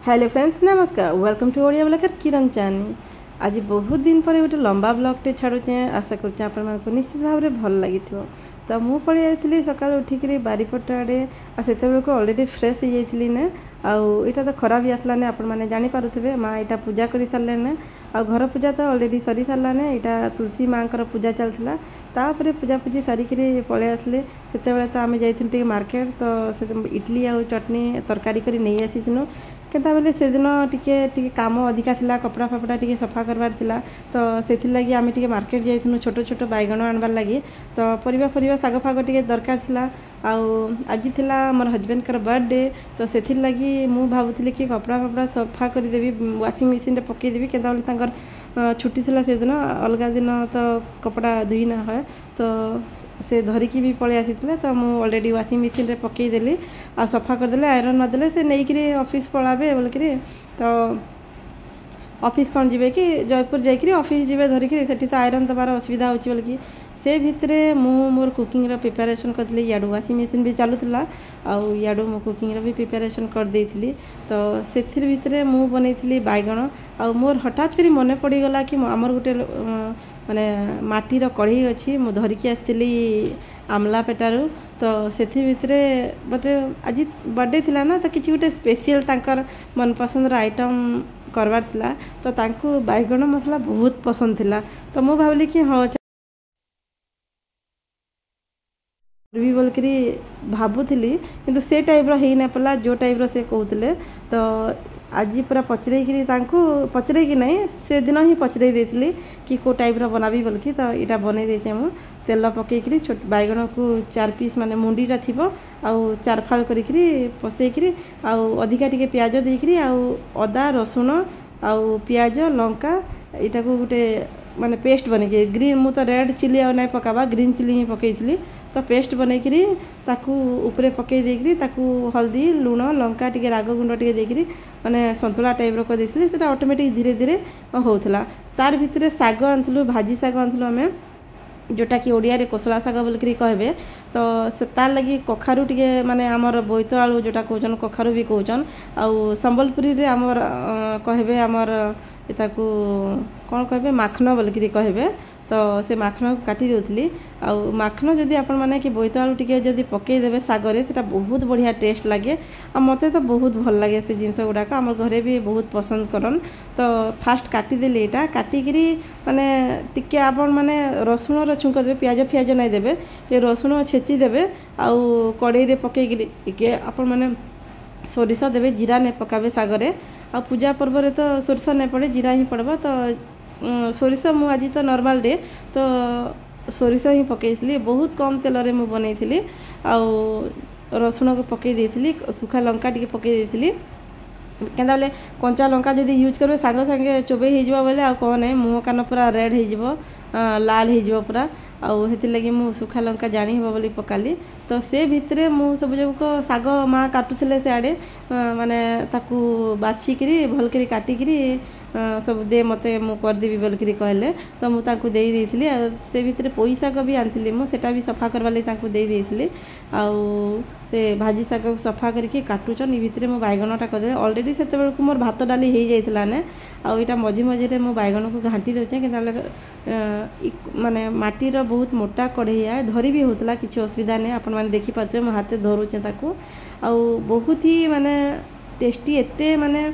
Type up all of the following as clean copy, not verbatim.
Hello friends नमस्कार welcome to Odia blogger किरण चानी। आज बहुत दिन पर गोटे लंबा ब्लॉगटे छाड़ुचे आशा कर निश्चित भाव में भल लगी। तो मुझे पलि आई सका उठिक बारीपट आड़े से अलरेडी फ्रेश हो जाइली ना आईटा तो खरा भी आसला ने आपण मैंने जानीपारे माँ यहाँ पूजा कर सारे ना आ घर पूजा तो अलरेडी सरी सारा ने यहाँ तुलसी माँ पूजा चलता तापर पूजा पूजी सारिक पलि आसले से तो आम जाइए मार्केट तो इडली आ चटनी तरकारी कर नहीं आसीनु केता बेले से दिन टिके काम अधिका थिला कपड़ा फपड़ा टिके सफा करवार थिला तो से लगी आम टिके मार्केट जाइनु छोट छोट बैगण आनबार लगी तो परिवा परिवा साग फाग टिके दरकार थिला आज थिला मोर हजबैंड कर बर्थडे तो से लगी मु भावुली कि कपड़ा फपड़ा सफा करदेवी वाशिंग मशीन पकईदेवी केता बेले तांकर छुट्टी थिला से दिन अलग दिन तो कपड़ा धुई ना है तो से धरिकी भी पलि आसी तो मुझे अलरेडी वाशिंग मशीन रे पकईदेली आ सफा करदे आयरन नदेले से नहीं ऑफिस पलाबे बोलिक तो ऑफिस कौन जी कि जयपुर जाकि ऑफिस जी धरिक से तो आयरन दबार असुविधा होची बोलिकी से भितरे मु मोर कुकिंग रो प्रिपरेशन करथली याडू वाशिंग मशीन भी चालूला आडू मो कुकिंग रो भी प्रिपरेशन कर देइथली तो सेथिर भितरे मु बनैथली बैगण आ मोर हठात करी मने पड़ीगला कि आमर गोटे माने माटीर कढ़ई अच्छी मु धरिकी आसती आमला पेटारू तो से भितरे मते आज बर्थडे थिला ना तो किसी गोटे स्पेशल तांकर मनपसंद आइटम करवार थिला तो तांकु बैगण मसला बहुत पसंद थिला तो मु भावली कि हाँ भी बोलकरी भावुली किंतु से टाइप रो ही ना पला जो टाइप रो से कहते तो आज पूरा पचरई पचरई नहीं से दिन ही पचरई देती कि को टाइप रो बनाबी बोलकी तो यहाँ बनई देचे मु तेल पकईकरी छोट बैगण को 4 पीस माने मुंडीटा थी आउ 4 फाड़ करी पसईकरी अधिका टिके प्याज देकरी अदा रसुण आउ प्याज लंका यहाँ को गोटे माने पेस्ट बन ग्रीन मु तो रेड चिली आ नहीं पकाबा ग्रीन चिली ही पकईली तो पेस्ट बनईकरी ताकू ऊपर पकई देकरी ताकू हल्दी लुण लंका टिके राग गुंड टिके देकरी माने संतुला टाइप रो कर देथिली सेटा ऑटोमेटिक धीरे धीरे होउथला तार भितरे साग आनथलु भाजी साग आनथलु हमें जोटा कि ओडिया रे कोसला साग बोलकरी कहबे तो तार लगी कखारू टिके माने आमर बोईत आलू जोटा कहउछन कखारू भी कहउछन आउ संबलपुरी रे आमर कहबे आमर एताकू कोन कहबे माखन बोलकरी कहबे तो से माखन को काटी देउथली आउ माखन जदि आपण माने कि बोईत आलू टिके जदि पकई देबे सागरे सेटा बहुत बढ़िया टेस्ट लागे आ मते तो बहुत भल लागे से जिंस गुडाक हमर घरे भी बहुत पसंद करन तो फास्ट काटी देली एटा काटिकरी माने टिके आपण माने रसुण रो छुंक देबे प्याज फ्याज नहीं देबे ये रसुण छेची देबे आउ कड़ाई रे पकईकरी टिके आपण माने सोरिष देबे जीरा नहीं पकाबे सागरे आ पूजा पर्व रे तो सोरिष नहीं पड़े जीरा ही पड़बो तो सोरिष मु आज तो नॉर्मल डे तो सोरिष ही पकईली बहुत कम तेल रे मु बनईली आउ रसुण को पकई देइली सुखा लंका टिके पकई देइली केंदा बेले कंचा लंका जदि यूज करबे सांगे सांगे चोबई हो बोले आ कौन है मुँह कान पूरा रेड हो लाल हो पूरा आउ हेति लगी मु सुखा लंका जानी हो बोली पकाली तो से भितरे मु सब जब को साग माँ काटुले से आड़े माने ताकू बाछिकी भल करी काटिकी सब दे मते मु करदेवी बोलकरी कहले तो मु ताकू दे देइथिली से भितरे पोई साग भी आनथिली मु सेटा भी सफा करवा लई ताकू दे देइथिली आउ से भाजी साग सफा करके काटुचन इ भितरे मु बैगणटा कर दे ऑलरेडी सेते बेल को मोर भात डाली हे जाइतला ने आउ एटा मझी मझी रे मु बैगण को घांटी देउचे कि माने माटीर बहुत मोटा कढ़ैया धरी भी होतला किछि असुविधा नै आपण माने देखि पाछे मु हाथे धरुचे ताकू आउ बहुत ही माने टेस्टी एते माने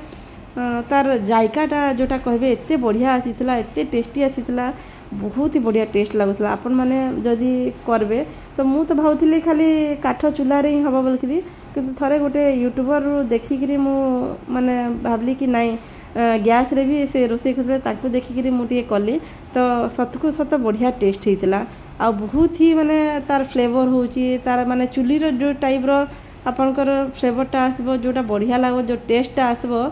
तार जायकाटा जोटा कहबे एते बढ़िया आसीथिला एते टेस्टी आसीथिला बहुत ही बढ़िया टेस्ट लागुला आपण माने जदि करबे तो मु तो भावथिली खाली काठ चूल्हा रे ही हबो बोलकरी किंतु थरे गोटे यूट्यूबर देखिकरी मु माने भाबली कि नाही गैस रे भी से रोसे करले ताकू देखिकरी मु टिके कली तो सतकु सत बढ़िया टेस्ट हेतिला आ बहुत ही माने तार फ्लेवर होची तार माने चुली रो जो टाइप रो आपनकर फ्लेवरटा आसबो जोटा बढ़िया लागो जो टेस्टटा आसबो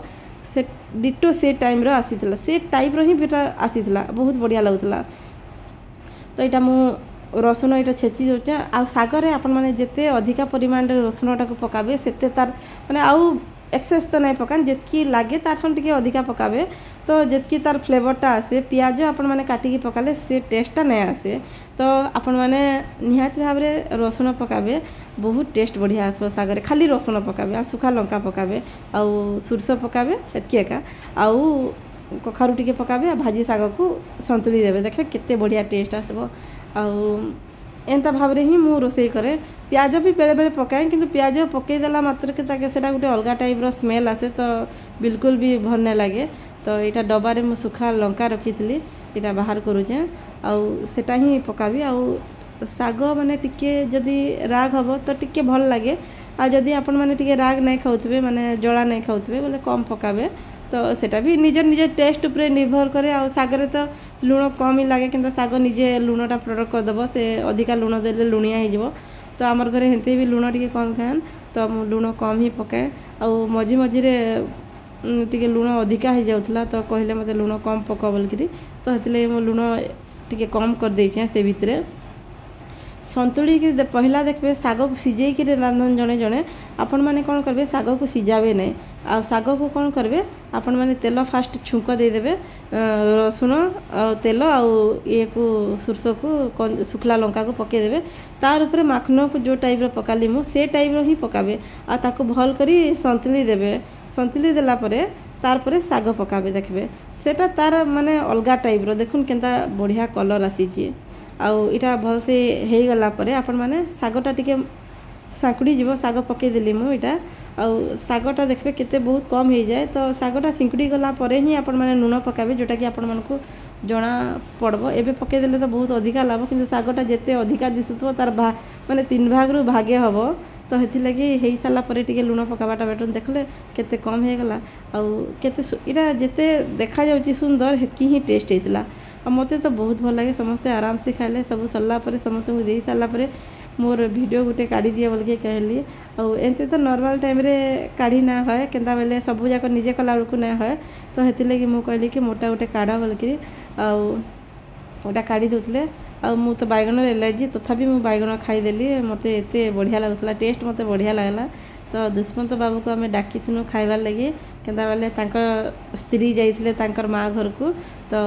से डिटो से टाइम रो आसीथिला से टाइप रो ही बेटा आसीथिला बहुत बढ़िया लागुतला तो यहाँ मु रसुण यहाँ छेची दौचे आ सागरे आपण माने जेते अधिका परिमाण रे रसुणटा को पकाबे सेते तार माने आउ एक्सेस तो नहीं पकान जितकी लगे ताठन टिके अधिका पकाबे तो जितकी तार फ्लेवरटा आसे पियाज आपण मैंने काटिकी पकाले से टेस्टटा नहीं आसे तो आपण मैंने निहाती भाव में रसुण पकाबे बहुत टेस्ट बढ़िया आसो सागरे खाली रसुण पकाबे आ सुखा लंका पकाबे आउ सुरस पकाबे एतकी एका आउ कखारु टिके पकाबे भाजी साग को संतुली देबे देखे केते बढ़िया टेस्ट आसबो आउ एंता भाव में ही मु रोसई करे प्याज भी बेले बेले पकाए किंतु प्याज पकईदेला मात्र के सेटा गोटे अलग टाइप रो स्मेल आसे तो बिल्कुल भी भल नहीं लगे तो यहाँ डबारे मु सुखा लंका रखी थी यहाँ बाहर करुचे आउ सेटा ही पकाबी आउ साग माने टिके जदि राग हम तो टिके भल लगे आ जदि आपण माने टिके राग नहीं खाऊे माने जला नहीं खाऊे बोले कम पकाबे तो सेटा भी निज निज टेस्ट उपरे निर्भर करे आ सागरे तो लुण कम ही लगे कि साग निजे लुणटा प्रोडक्ट करदेव से अधिका लुण देले लुणिया हो तो आमर घरे हेंते भी लुण टिके कम खाएन तो लुण कम ही पकाए आउ मझी मझीरे टिके लुण अधिका हो जाउथला तो कहले मते लुण कम पका बोलकरी तो हेतले मो लुण टिके कम कर देछे से भितरे संतुली की पहला देखबे साग को सिझे कि रांधन जड़े जड़े आपण मैंने कौन करेंगे साग को सिझावे नहीं आ साग को कौन करेंगे आपण मैंने तेल फास्ट छुंक देदेवे रसुण तेल आउ ये को सुरस को सुखला लंका को पकईदेवे तार उपरे माखन को जो टाइप पकाली मु से टाइप ही पकाबे आ ताको भल करी संतुली देवे संतुली देला परे तार परे साग पकाबे देखबे सेटा तार माने अलगा टाइप रो देखुन केनता बढ़िया कलर आसीची आउ इटा भल से हो गला परे आपण माने सागटा टिके साकुड़ी जीव साग पकई देली मु इटा आउ सागटा देखबे केते बहुत कम हो जाए तो सागटा सिंकुड़ी गला परे ही आपण माने नुन पकाबे जोटा कि आपण मानकु जना पड़बो एबे पकई देले तो बहुत अधिका लाभ किंतु सागटा जेते अधिका दिसुथबो तार माने 3 भाग रु भागे हबो तो हेथि लगी हेई साला परे टिके लुण पकाबाटा बेटन देखले केते कम हो गला आउ केते इटा जेते देखा जाउची सुंदर हेतकी ही टेस्ट हेतला और मते तो बहुत भल लगे समस्ते आराम से खाइले सब सरला परे समस्त को दे सारा परे मोर वीडियो गोटे काढ़ी दिए बोल के कहली आउ एंते तो नॉर्मल टाइम रे काढ़ी ना होए केंता बेले सब जाक निजे कला बेलू ना होए तो हेति लगी मु कहली कि मोटा गोटे काढ़ा बोल के आउ ओटा काढ़ी दउतले आ मु तो बैगन एलर्जी तथापि मु बैगन खाईदेली मते एते बढ़िया लगुला टेस्ट मते बढ़िया लगला तो दुष्मंत बाबू को आम डाकी खाइबार लगे केंता बेले स्त्री जाइए तांकर माँ घर को तो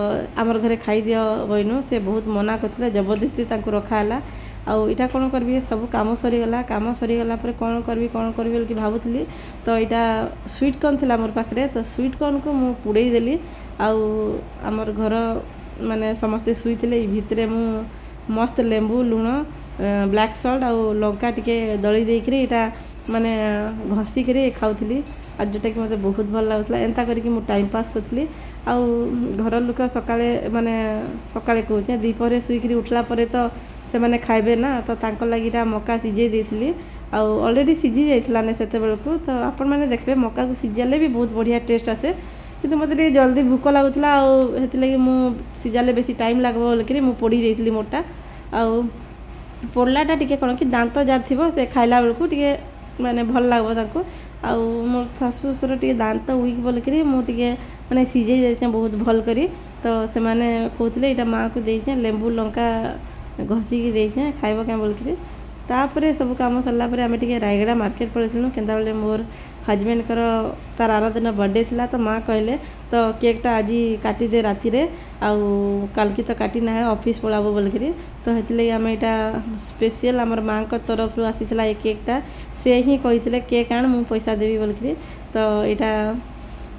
आमर घरे खाई दियो बइनु से बहुत मना करथिले जबरदस्ती रखाला आउ इटा कौन करबी सब काम सरीगला कौन करबी बोल भावुली तो यहाँ स्वीट कॉर्न थिला मोर पाखरे तो स्वीट कॉर्न को मु पुड़े देली आउ आमर घर माने समस्ते शुईले भितरे मु मस्त लेंबू लुण ब्लैक सल्ट आउ लंका टिके दली देकरी इटा माने घसी करे खाऊली आज जोटा कि मते बहुत भल लगुला एंता करके मु टाइम पास करथली आउ घर लोक सकाळे माने सकाळे कहूचे दीपरे सुईकरी उठला परे तो से माने खाइबे ना तो तांको लागिटा मका सिझे देथिली आउ ऑलरेडी सिझी जाइतला ने सेते बेलको तो आपण माने देखबे मका को सिझाले भी बहुत बढ़िया टेस्ट आसे किंतु मते जल्दी भूख लागुला आउ हेति लागि मु सिझाले बेसी टाइम लागबो बोलकरी मु पोड़ी देथिली मोटा आउ पोड़लाटा टिके कोन कि दांत जार थिबो से खाइला बेलको टिके माने भल लागबो ताको आउ मोर सासु ससुर टिके दांत वीक बोलकरी मु टिके माने सिझे जाइछे बहुत भल करी तो से माने कहउतले एटा माँ को देइछे लेंबू लंका घसी की देइछे खाइबो क्या बोलकरी तापरे सब काम सरला परे आमे टिके रायगड़ा मार्केट पड़िथिलु केंता बेले मोर हजबैंड कर तार आर दिन बर्थडे थिला तो माँ कहले तो केकटा आज काटी दे राति रे आउ काल की तो काटी ना है ऑफिस पलाबो बोलकरी तो हेतिले आम यहाँ स्पेशल आमर माँ को तरफ रू आसीथिला ए केकटा से ही कही केक आण मु पैसा देवी बोलकरी तो यहाँ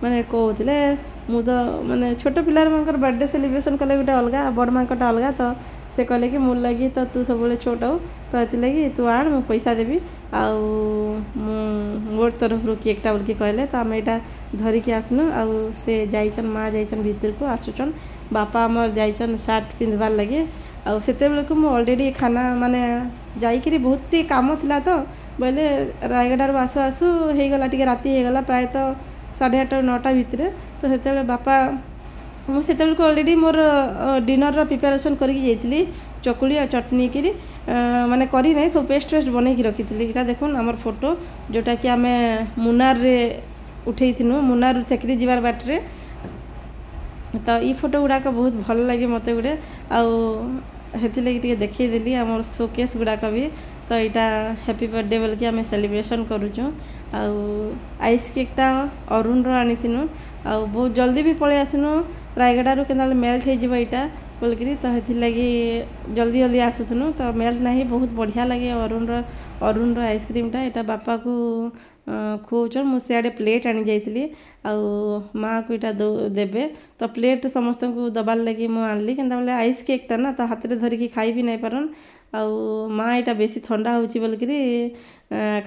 माने कहते मु तो माने छोट पिलार मानकर बर्थडे सेलिब्रेशन कले गोटे अलग बड़ माँ कटा अलग तो से कहले कि मोर लगी तो तू सब छोट हो तो ये लगी तू आण मु पैसा देवी आउ मोर तरफ रू केकटा बोल के कहले तो आम यहाँ धरिकी आसनु आउ से जाइछन माँ जाइछन भीतर को आसुचन बापा आमर जाइछन सार्ट पिंधबार लगे आउ सेते बेले को मु ऑलरेडी खाना माने जाइकरी बहुत ही काम थिला तो बोले रायगड़ार आसु आसु हो गला टिके राति हो गला प्राय तो 8:30 9टा भितर तो सेते बापा मुझे को ऑलरेडी मोर डिनर प्रिपेरेसन करके जाइली चकुली और चटनी की माने करी नहीं सब पेस्ट बनई रखी थी यहाँ देखुन आमर फोटो जोटा कि आम मुनार रे उठे थी मुनार थेकरी जीवार बाटे तो ये फोटो गुड़ाक बहुत भल लगे मत गुड़े आउ हेती लगी टिके देखई देली आमर शोकेस गुड़ाक भी तो यहाँ हैप्पी बर्थडे बोल कि आम सेलिब्रेशन करुचु। आइस केकटा अरुण आनी आ बहुत जल्दी भी पलि आसनु रायगड़ू के मेल्ट हो बोलकर तो ये लगी जल्दी जल्दी आसुनु तो मेल्ट ना बहुत बढ़िया लगे अरुण आइसक्रीमटा यहाँ बापा को खुआन मुझे प्लेट आनी जाइली माँ को यहाँ देवे तो प्लेट समस्त को दबार लगी मुझे आनली कि आइस केकटा ना तो हाथ में धरिकी खाई भी नहीं पारन माँ यहाँ बेसी ठंडा होची बोलकरी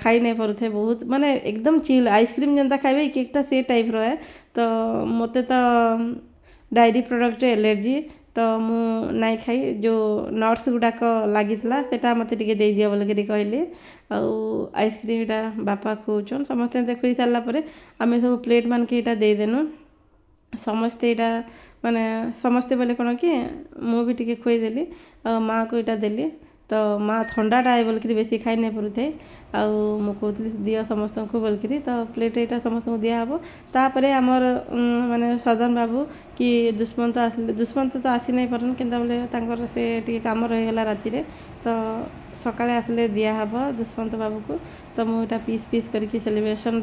खाई नहीं पारे बहुत माने एकदम चिल आइसक्रीम जनता खाइबे केकटा से टाइप रो है तो मते तो डायरी प्रोडक्ट एलर्जी तो मु नाई खाई जो नट्स गुड़ाक लगी से मत दे दिया बोल कहली आइसक्रीम यहाँ बापा खुआन समस्त देख सारापर आम सब प्लेट मान के देदेनु समस्ते यहाँ माने समस्ते बोले कौन कि मुझे खुईदेली माँ को यहाँ देली तो माँ ठंडाटा है बोलकर बेसी खाई नहीं पारे कहती दियो समस्त को बोलकर तो प्लेट यहाँ समस्त को दिहब तापर आमर माने सदन बाबू कि दुष्मंत तो आसी नहीं पारन कि से टी कम रहीगला राति तो सकाଳେ आसले दिहब दुष्मंत बाबू को तो मुझे पीस पीस करके सेलिब्रेशन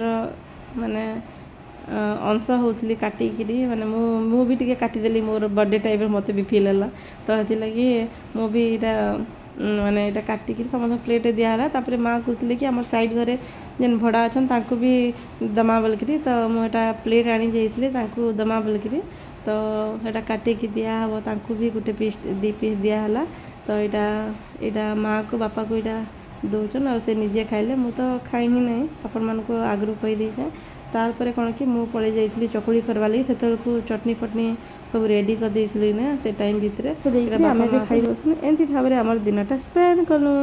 माने अंश होती काटिकी माने मु भी टी काटिदेली मोर बर्थडे टाइप मत भी फील है तो ये लगी मु भी यहाँ माने यहाँ काटिकी समस्त प्लेट दिहला तापर माँ कहते कि आम साइड घरे जेन भड़ा अच्छा भी दमा बोलकर तो मुझे प्लेट आनी जाइए दमा बोलकर तो यहाँ काटिकी दिहब तांकु भी गोटे पीस 2 पीस दिहला तो यहाँ माँ को बापा को यहाँ दौन आ निजे खाइले मु तो खाई ही नहीं आपण मानक आगु कहीदे तार कौन कि मु पलि जाइली चकुली करवा लगी से चटनी फटनी सब रेडी कर देइथिली ना से टाइम भितर आम भी खाई बसनु एमती भाव में आम दिनटा स्पेंड कलु।